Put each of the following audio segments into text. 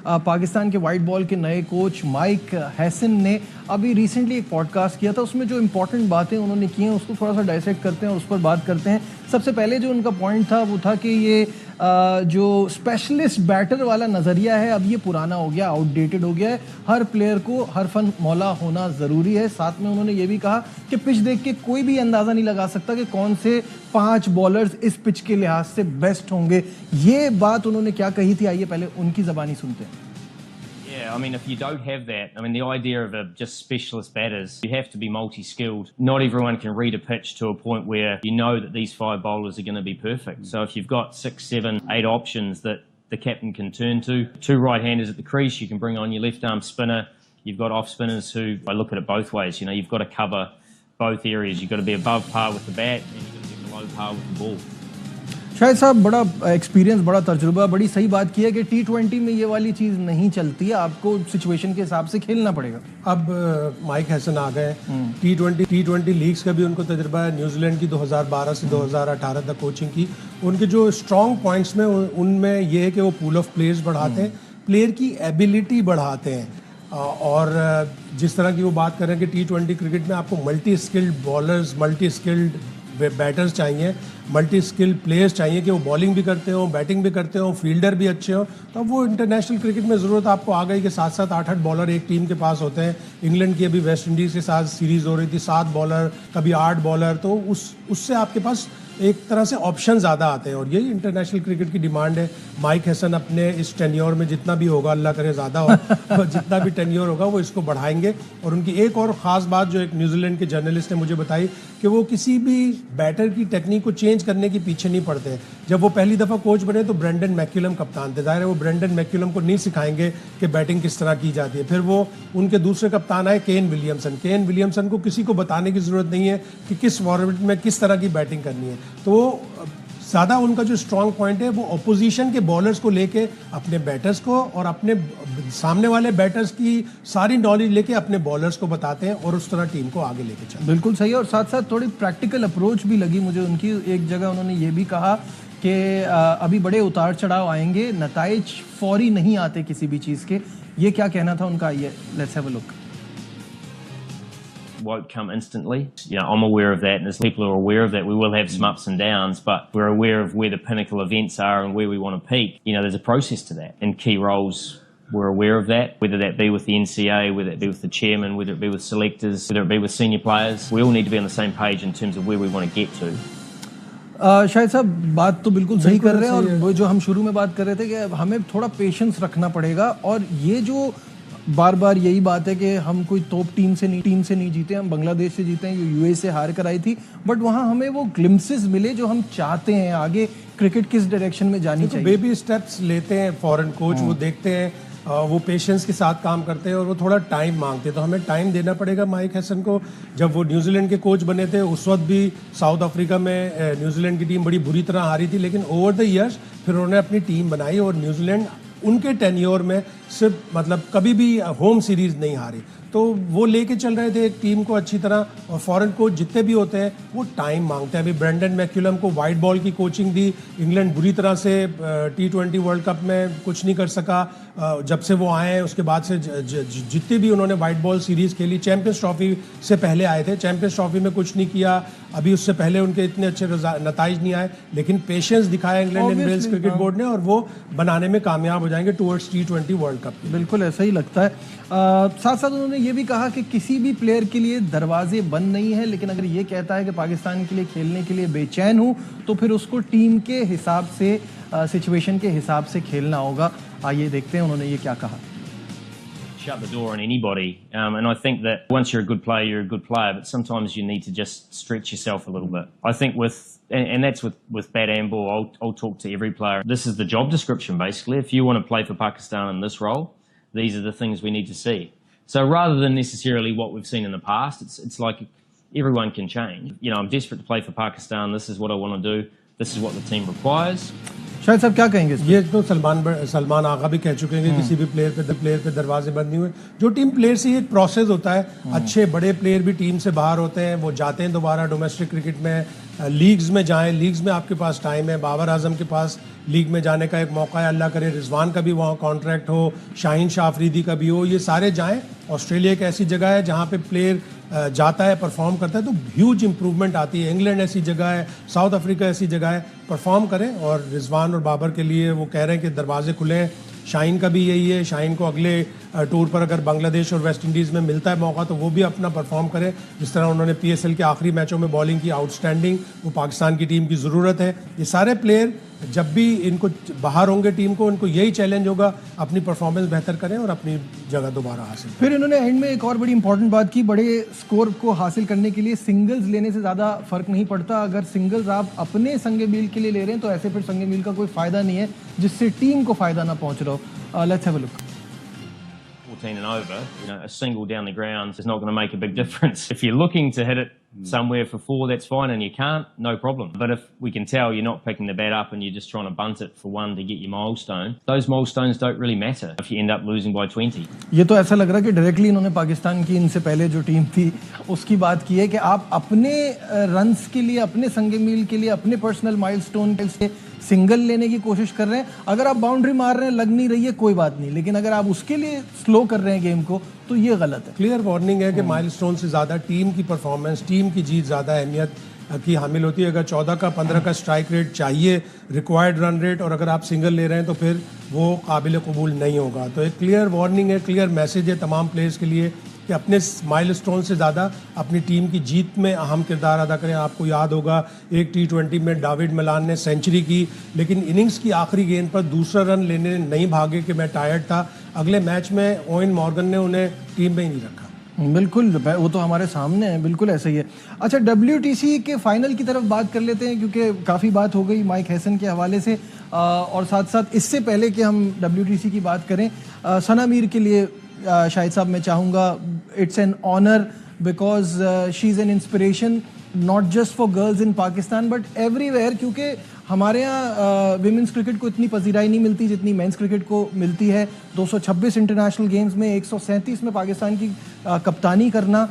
पाकिस्तान के white ball के नए कोच माइक हैसन ने अभी रिसेंटली एक पॉडकास्ट किया था। उसमें जो इंपॉर्टेंट बातें उन्होंने की हैं उसको थोड़ा सा डाइसेक्ट करते हैं और उस पर बात करते हैं। सबसे पहले जो उनका पॉइंट था वो था कि ये जो स्पेशलिस्ट बैटर वाला नज़रिया है अब ये पुराना हो गया, आउटडेटेड हो गया है। हर प्लेयर को हर फन मौला होना ज़रूरी है। साथ में उन्होंने ये भी कहा कि पिच देख के कोई भी अंदाज़ा नहीं लगा सकता कि कौन से 5 बॉलर्स इस पिच के लिहाज से बेस्ट होंगे। ये बात उन्होंने क्या कही थी, आइए पहले उनकी ज़बानी सुनते हैं। Yeah, I mean, if you don't have that, I mean, the idea of just specialist batters, you have to be multi-skilled. Not everyone can read a pitch to a point where you know that these 5 bowlers are going to be perfect. So if you've got 6, 7, 8 options that the captain can turn to, 2 right-handers at the crease, you can bring on your left-arm spinner. You've got off-spinners who, I look at it both ways, you know, you've got to cover both areas. You've got to be above par with the bat and you've got to be below par with the ball. शायद साहब बड़ा experience, बड़ा तजुर्बा, बड़ी सही बात की है कि T20 में ये वाली चीज़ नहीं चलती है, आपको सिचुएशन के हिसाब से खेलना पड़ेगा। अब माइक हैसन आ गए, T20 लीग्स का भी उनको तजुर्बा है। न्यूजीलैंड की 2012 से 2018 तक कोचिंग की। उनके जो स्ट्रॉन्ग पॉइंट्स में उनमें ये है कि वो पूल ऑफ प्लेयर्स बढ़ाते हैं, प्लेयर की एबिलिटी बढ़ाते हैं। और जिस तरह की वो बात कर रहे हैं कि T20 क्रिकेट में आपको multi skilled bowlers, multi skilled batters चाहिए, मल्टी स्किल प्लेयर्स चाहिए कि वो बॉलिंग भी करते हो, बैटिंग भी करते हो, फील्डर भी अच्छे हो। तो अब वो इंटरनेशनल क्रिकेट में ज़रूरत आपको आ गई कि 7-7, 8-8 बॉलर एक टीम के पास होते हैं। इंग्लैंड की अभी वेस्ट इंडीज़ के साथ सीरीज़ हो रही थी, 7 बॉलर, कभी 8 बॉलर, तो उससे आपके पास एक तरह से ऑप्शन ज़्यादा आते हैं और यही इंटरनेशनल क्रिकेट की डिमांड है। माइक हैसन अपने इस टेन्योर में जितना भी होगा, अल्लाह करे ज़्यादा हो, जितना भी टेन्योर होगा वो इसको बढ़ाएंगे। और उनकी एक और ख़ास बात जो एक न्यूजीलैंड के जर्नलिस्ट ने मुझे बताई कि वो किसी भी बैटर की टेक्निक को चेंज करने के पीछे नहीं पड़ते। जब वो पहली दफ़ा कोच बने तो ब्रेंडन मैक्यूलम कप्तान थे, ज़ाहिर है वो ब्रेंडन मैक्यूलम को नहीं सिखाएंगे कि बैटिंग किस तरह की जाती है। फिर वो उनके दूसरे कप्तान आए केन विलियमसन को किसी को बताने की ज़रूरत नहीं है कि किस फॉर्मेट में किस तरह की बैटिंग करनी है। तो ज़्यादा उनका जो स्ट्रॉन्ग पॉइंट है वो अपोजिशन के बॉलर्स को लेके अपने बैटर्स को और अपने सामने वाले बैटर्स की सारी नॉलेज लेके अपने बॉलर्स को बताते हैं और उस तरह टीम को आगे लेके चलते हैं। बिल्कुल सही है। और साथ साथ थोड़ी प्रैक्टिकल अप्रोच भी लगी मुझे उनकी। एक जगह उन्होंने ये भी कहा कि अभी बड़े उतार चढ़ाव आएंगे, नताइज फौरी नहीं आते किसी भी चीज़ के। ये क्या कहना था उनका, ये let's have a look. Won't come instantly. You know, I'm aware of that, and as people are aware of that, we will have some ups and downs, but we're aware of where the pinnacle events are and where we want to peak. You know, there's a process to that, and key roles, we're aware of that, whether that be with the NCA, whether it be with the chairman, whether it be with selectors, whether it be with senior players. We all need to be on the same page in terms of where we want to get to. शायद साहब बात तो बिल्कुल सही कर रहे हैं। और वो जो हम शुरू में बात कर रहे थे कि हमें थोड़ा पेशेंस रखना पड़ेगा। और ये जो बार बार यही बात है कि हम कोई टॉप टीम से नहीं जीते, हम बांग्लादेश से जीते हैं, यूएई से हार कर आई थी, बट वहाँ हमें वो ग्लिम्पसेस मिले जो हम चाहते हैं। आगे क्रिकेट किस डायरेक्शन में जानी चाहिए, बेबी स्टेप्स लेते हैं फॉरेन कोच, वो देखते हैं, वो पेशेंस के साथ काम करते हैं और वो थोड़ा टाइम मांगते हैं। तो हमें टाइम देना पड़ेगा माइक हैसन को। जब वो न्यूजीलैंड के कोच बने थे उस वक्त भी साउथ अफ्रीका में न्यूजीलैंड की टीम बड़ी बुरी तरह हारी थी, लेकिन ओवर द ईयर्स फिर उन्होंने अपनी टीम बनाई और न्यूजीलैंड उनके टेन्योर में सिर्फ मतलब कभी भी होम सीरीज नहीं हारी। तो वो लेके चल रहे थे एक टीम को अच्छी तरह। और फॉरेन कोच जितने भी होते हैं वो टाइम मांगते हैं। अभी ब्रेंडन मैक्यूलम को वाइट बॉल की कोचिंग दी, इंग्लैंड बुरी तरह से T20 वर्ल्ड कप में कुछ नहीं कर सका। जब से वो आए हैं उसके बाद से जितनी भी उन्होंने वाइट बॉल सीरीज़ खेली, चैंपियंस ट्रॉफी से पहले आए थे, चैंपियंस ट्रॉफी में कुछ नहीं किया, अभी उससे पहले उनके इतने अच्छे नताइज नहीं आए, लेकिन पेशेंस दिखाया England and Wales cricket board ने और वो बनाने में कामयाब हो जाएंगे टुवर्ड्स T20 वर्ल्ड कप। बिल्कुल ऐसा ही लगता है। साथ साथ उन्होंने ये भी कहा कि किसी भी प्लेयर के लिए दरवाजे बंद नहीं है, लेकिन अगर ये कहता है कि पाकिस्तान के लिए खेलने के लिए बेचैन हूँ तो फिर उसको टीम के हिसाब से, सिचुएशन के हिसाब से खेलना होगा। आइए देखते हैं उन्होंने ये क्या कहा। Shut the door on anybody, and I think that once you're a good player, you're a good player, but sometimes you need to just stretch yourself a little bit. I think and that's with bat and ball, I'll talk to every player. This is the job description basically. If you want to play for Pakistan in this role, these are the things we need to see. So rather than necessarily what we've seen in the past, it's like everyone can change. You know, I'm desperate to play for Pakistan. This is what I want to do. This is what the team requires. शायद साहब क्या कहेंगे? ये तो सलमान आगा भी कह चुके हैं कि किसी भी प्लेयर पे दरवाजे बंद नहीं हुए। जो टीम प्लेयर से एक प्रोसेस होता है, अच्छे बड़े प्लेयर भी टीम से बाहर होते हैं, वो जाते हैं दोबारा डोमेस्टिक क्रिकेट में, लीग्स में जाएं, लीग्स में आपके पास टाइम है। बाबर आजम के पास लीग में जाने का एक मौका है, अल्लाह करे रिजवान का भी वहाँ कॉन्ट्रैक्ट हो, शाहीन शाह अफरीदी का भी हो, ये सारे जाएं। ऑस्ट्रेलिया एक ऐसी जगह है जहाँ पे प्लेयर जाता है, परफॉर्म करता है तो ह्यूज इंप्रूवमेंट आती है। इंग्लैंड ऐसी जगह है, साउथ अफ्रीका ऐसी जगह है, परफॉर्म करें। और रिजवान और बाबर के लिए वो कह रहे हैं कि दरवाजे खुले हैं। शाहीन का भी यही है, शाहीन को अगले टूर पर अगर बांग्लादेश और वेस्ट इंडीज़ में मिलता है मौका तो वो भी अपना परफॉर्म करें। जिस तरह उन्होंने PSL के आखिरी मैचों में बॉलिंग की आउटस्टैंडिंग, वो पाकिस्तान की टीम की ज़रूरत है। ये सारे प्लेयर जब भी इनको बाहर होंगे टीम को, उनको यही चैलेंज होगा अपनी परफॉर्मेंस बेहतर करें और अपनी जगह दोबारा हासिल करें। फिर इन्होंने एंड में एक और बड़ी इंपॉर्टेंट बात की, बड़े स्कोर को हासिल करने के लिए सिंगल्स लेने से ज़्यादा फर्क नहीं पड़ता। अगर सिंगल्स आप अपने संगे मील के लिए ले रहे हैं तो ऐसे फिर संगे मील का कोई फ़ायदा नहीं है जिससे टीम को फ़ायदा ना पहुँच रहा हो। Let's have a look. 14 and over, a single down the ground is not going to make a big difference. If you're looking to hit it somewhere for 4, that's fine, and you can't, no problem. But if we can tell you're not picking the bat up and you're just trying to bunt it for 1 to get your milestone, those milestones don't really matter if you end up losing by 20. ये तो ऐसा लग रहा है कि directly इन्होंने पाकिस्तान की इनसे पहले जो टीम थी उसकी बात की है कि आप अपने रन्स के लिए, अपने संगे मील के लिए, अपने पर्सनल माइलस्टोन से सिंगल लेने की कोशिश कर रहे हैं। अगर आप बाउंड्री मार रहे हैं, लग नहीं रही है, कोई बात नहीं, लेकिन अगर आप उसके लिए स्लो कर रहे हैं गेम को तो ये गलत है। क्लियर वार्निंग है कि माइलस्टोन से ज़्यादा टीम की परफॉर्मेंस, टीम की जीत ज़्यादा अहमियत की हामिल होती है। अगर 14 का 15 का स्ट्राइक रेट चाहिए, रिक्वायर्ड रन रेट, और अगर आप सिंगल ले रहे हैं तो फिर वो काबिल कबूल नहीं होगा। तो एक क्लियर वार्निंग है, क्लियर मैसेज है तमाम प्लेयर्स के लिए कि अपने माइलस्टोन से ज़्यादा अपनी टीम की जीत में अहम किरदार अदा करें। आपको याद होगा एक T20 में डेविड मिलान ने सेंचुरी की, लेकिन इनिंग्स की आखिरी गेंद पर दूसरा रन लेने नहीं भागे कि मैं टायर्ड था। अगले मैच में ओवेन मॉर्गन ने उन्हें टीम में ही नहीं रखा। बिल्कुल, वो तो हमारे सामने है, बिल्कुल ऐसा ही है। अच्छा, WTC के फाइनल की तरफ बात कर लेते हैं क्योंकि काफ़ी बात हो गई माइक हैसन के हवाले से, और साथ साथ इससे पहले कि हम WTC की बात करें, सना मीर के लिए शाहिद साहब मैं चाहूँगा, it's an honour because she is an inspiration not just for girls in Pakistan but everywhere, क्योंकि हमारे यहाँ विमेंस क्रिकेट को इतनी पजीराई नहीं मिलती जितनी मेंस क्रिकेट को मिलती है। 226 इंटरनेशनल गेम्स में 137 में पाकिस्तान की कप्तानी करना,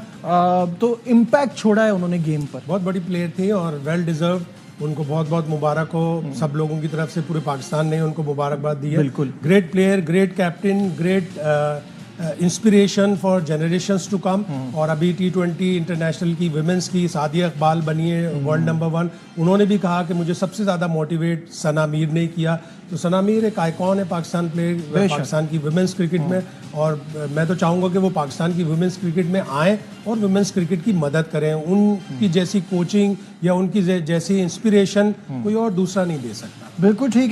तो इम्पैक्ट छोड़ा है उन्होंने गेम पर। बहुत बड़ी प्लेयर थी और वेल डिजर्व, उनको बहुत बहुत मुबारक हो। सब लोगों की तरफ से पूरे पाकिस्तान ने उनको मुबारकबाद दी है। बिल्कुल, great player, great captain, great inspiration for generations to come. और अभी T20 इंटरनेशनल की विमेंस की सादिया इकबाल बनी है वर्ल्ड नंबर 1। उन्होंने भी कहा कि मुझे सबसे ज़्यादा मोटिवेट सना मीर ने किया। तो सना मीर एक आइकॉन है पाकिस्तान प्लेयर, पाकिस्तान की विमेंस क्रिकेट में, और मैं तो चाहूँगा कि वो पाकिस्तान की विमेंस क्रिकेट में आएँ और विमेंस क्रिकेट की मदद करें। उनकी जैसी कोचिंग या उनकी जैसी इंस्पिरेशन कोई और दूसरा नहीं दे सकता। बिल्कुल ठीक है।